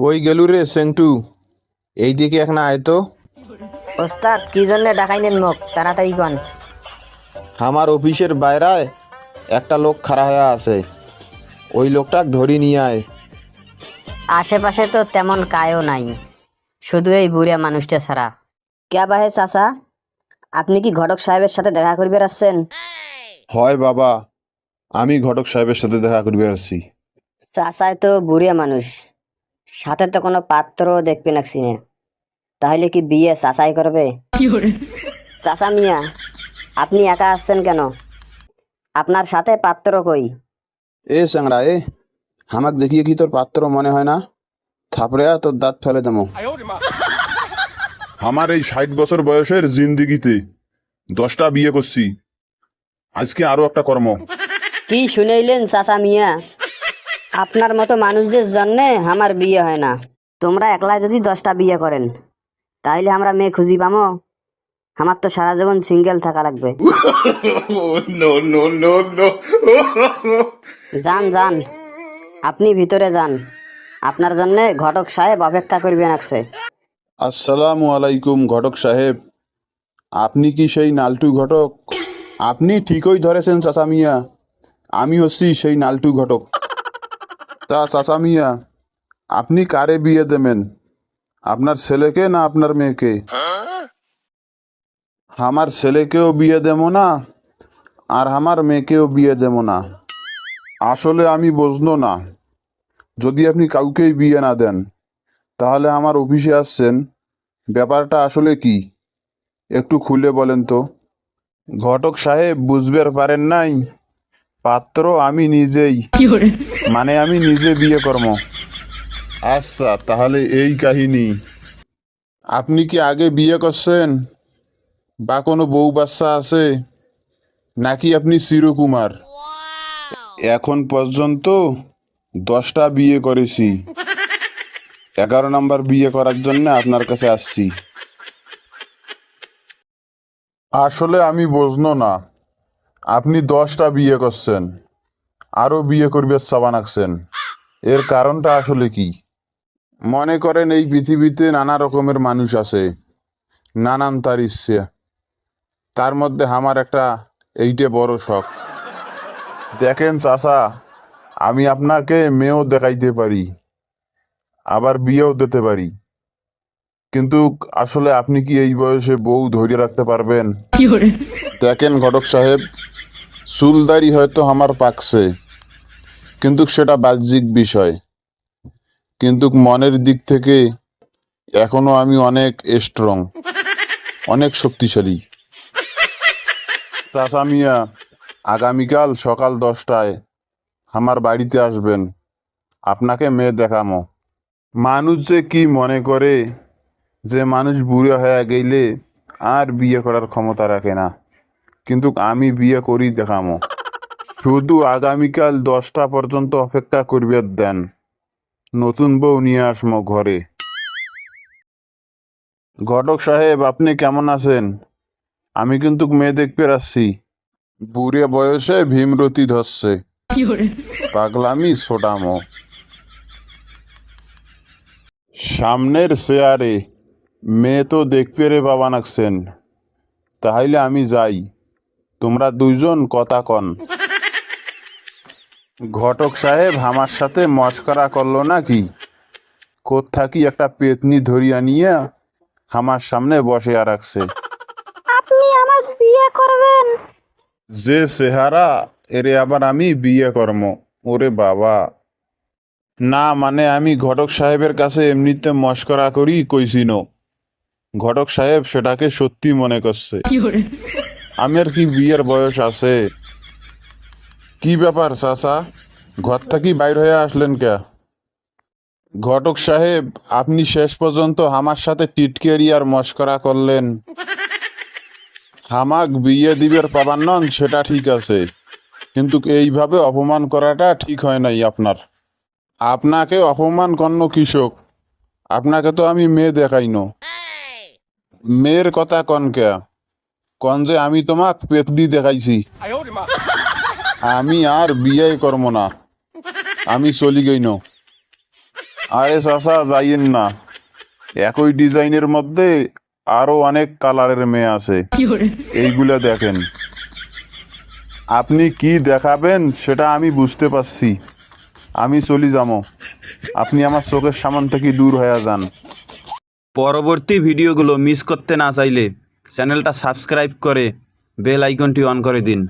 কই গেলু রে সেংটু? এইদিকে এখন আয় তো। ওস্তাদ কি জন্য ডাকাইলেন মোক তাড়াতাড়ি কন। আমার অফিসের বাইরায় একটা লোক খাড়া হয়ে আছে, ওই লোকটাক ধরি নিয়ে আয়। আশেপাশে তো তেমন কায়ও নাই, শুধু এই বুড়া মানুষটা ছাড়া। কে বাহে চাচা, আপনি কি ঘটক সাহেবের সাথে দেখা করবে আসছেন? হয় বাবা, আমি ঘটক সাহেবের সাথে দেখা করবে আসছি। চাচাই তো বুড়িয়া মানুষ, সাথে তো কোনো পাত্র দেখবে না সিনে, তাহলে কি বিয়ে চাচাই করবে? চাচা মিয়া, আপনি একা আসছেন কেন? আপনার সাথে পাত্র কই? এ চ্যাংড়া এ, হামাক দেখিয়ে কি তোর পাত্র মনে হয় না? থাপড়ে তোর দাঁত ফেলে দেবো। আমার এই 60 বছর বয়সের জিন্দিগিতে 10টা বিয়ে করছি, আজকে আরো একটা কর্ম। কি শুনেইলেন চাচা মিয়া? আপনার মতো মানুষদের জন্যে আমার বিয়ে হয় না। তোমরা একলা যদি 10টা বিয়ে করেন তাইলে আমরা মেয়ে খুঁজি পামো? আমার তো সারা জীবন সিঙ্গেল থাকা লাগবে। যান যান, আপনি ভিতরে যান, আপনার জন্যে ঘটক সাহেব অপেক্ষা করবেন আছে। আসসালামু আলাইকুম ঘটক সাহেব, আপনি কি সেই নালটু ঘটক? আপনি ঠিকই ধরেছেন চাচা মিয়া, আমি হচ্ছি সেই নালটু ঘটক। তা চাচা মিয়া, আপনি কারে বিয়ে দেবেন, আপনার ছেলেকে না আপনার মেয়েকে? আমার ছেলেকেও বিয়ে দেবো না, আর আমার মেয়েকেও বিয়ে দেবো না। আসলে আমি বুঝলো না, যদি আপনি কাউকেই বিয়ে না দেন তাহলে আমার অফিসে আসছেন, ব্যাপারটা আসলে কি একটু খুলে বলেন তো। ঘটক সাহেব বুঝবার পারেন নাই, পাত্র আমি নিজেই, মানে আমি নিজে বিয়ে করব। আচ্ছা তাহলে এই কাহিনী। আপনি কি আগে বিয়ে করছেন, বা কোনো বউ বাচ্চা আছে, নাকি আপনি চিরকুমার? এখন পর্যন্ত 10টা বিয়ে করেছি, 11 নম্বর বিয়ে করার জন্য আপনার কাছে আসছি। আসলে আমি বুঝনো না, আপনি 10টা বিয়ে করছেন, আরো বিয়ে করবে চাবা নাকছেন, এর কারণটা আসলে কি? মনে করেন এই পৃথিবীতে নানা রকমের মানুষ আছে, নানান তার ইচ্ছে, তার মধ্যে আমার একটা এইটে বড় শখ। দেখেন চাচা, আমি আপনাকে মেয়েও দেখাইতে পারি, আবার বিয়েও দিতে পারি, কিন্তু আসলে আপনি কি এই বয়সে বউ ধরে রাখতে পারবেন? দেখেন ঘটক সাহেব, চুলদারি হয়তো আমার পাকছে, কিন্তু সেটা বাহ্যিক বিষয়, কিন্তু মনের দিক থেকে এখনো আমি অনেক স্ট্রং, অনেক শক্তিশালী। চাচা মিয়া, আগামীকাল সকাল 10টায় আমার বাড়িতে আসবেন, আপনাকে মেয়ে দেখামো। মানুষ যে কি মনে করে যে মানুষ বুড়ো হয়ে গেলে আর বিয়ে করার ক্ষমতা রাখে না, কিন্তু আমি বিয়ে করি দেখামো। শুধু আগামীকাল 10টা পর্যন্ত অপেক্ষা করবে দেন, নতুন বউ নিয়ে আসমো ঘরে। ঘটক সাহেব আপনি কেমন আছেন? আমি কিন্তু মেয়ে দেখতে আসছি, বুড়ে বয়সে ভীমরতি ধরছে, পাগলামি ছোটামো। সামনের চেয়ারে মেয়ে তো দেখতে রে বাবা নাকছেন, তাহলে আমি যাই, তোমরা দুইজন কথা কন। ঘটক সাহেব আমার সাথে মস্করা করলো নাকি? কোত্থাকি একটা পেতনি ধরিয়া নিয়ে আমার সামনে বসে রাখছে। আপনি আমাকে বিয়ে করবেন? যে চেহারা, এরে আবার আমি বিয়ে করম? ওরে বাবা, না মানে আমি ঘটক সাহেবের কাছে এমনিতে মস্করা করি কইছিন, ঘটক সাহেব সেটাকে সত্যি মনে করছে। আমি আর কি বিয়ের বয়স আছে? কি ব্যাপার চাচা, ঘর থাকি বাইর হয়ে আসলেন কে? ঘটক সাহেব, আপনি শেষ পর্যন্ত আমার সাথে টিটকেরি আর মস্করা করলেন। হামাক বিয়ে দিবের পাবার নন সেটা ঠিক আছে, কিন্তু এইভাবে অপমান করাটা ঠিক হয় নাই আপনার। আপনাকে অপমান করন কৃষক, আপনাকে তো আমি মেয়ে দেখাইনো। মেয়ের কথা কন কে? কন যে আমি তোমাক পেতনি দেখাইছি। আমি আর বিয়ে করব না, আমি চলি গইনো। আরে চাচা যাইয়েন না, একই ডিজাইনের মধ্যে আরো অনেক কালারের মেয়ে আছে, এইগুলা দেখেন। আপনি কি দেখাবেন সেটা আমি বুঝতে পারছি, আমি চলি যাবো, আপনি আমার চোখের সামন থেকে দূর হয়ে যান। পরবর্তী ভিডিওগুলো মিস করতে না চাইলে চ্যানেলটা সাবস্ক্রাইব করে বেল আইকনটি অন করে দিন।